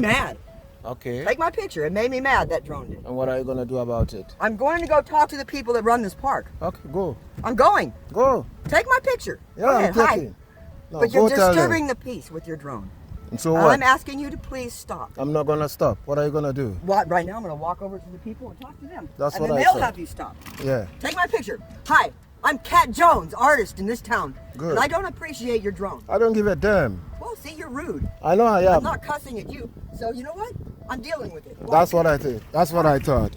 me mad. Okay. Take my picture. It made me mad, that drone did. And what are you gonna do about it? I'm going to go talk to the people that run this park. Okay, go. I'm going. Go. Take my picture. Yeah, Go I'm ahead, hi. taking. No, But you're go tell them. disturbing the peace with your drone. And so what? I'm asking you to please stop. I'm not gonna stop. What are you gonna do? What? Right now, I'm going to walk over to the people and talk to them. That's and what then I they'll said. have you stop. Yeah. Take my picture. Hi, I'm Cat Jones, artist in this town. Good. And I don't appreciate your drone. I don't give a damn. Well, see, you're rude. I know I I'm am. not cussing at you. So you know what? I'm dealing with it. That's what I think. That's what I thought.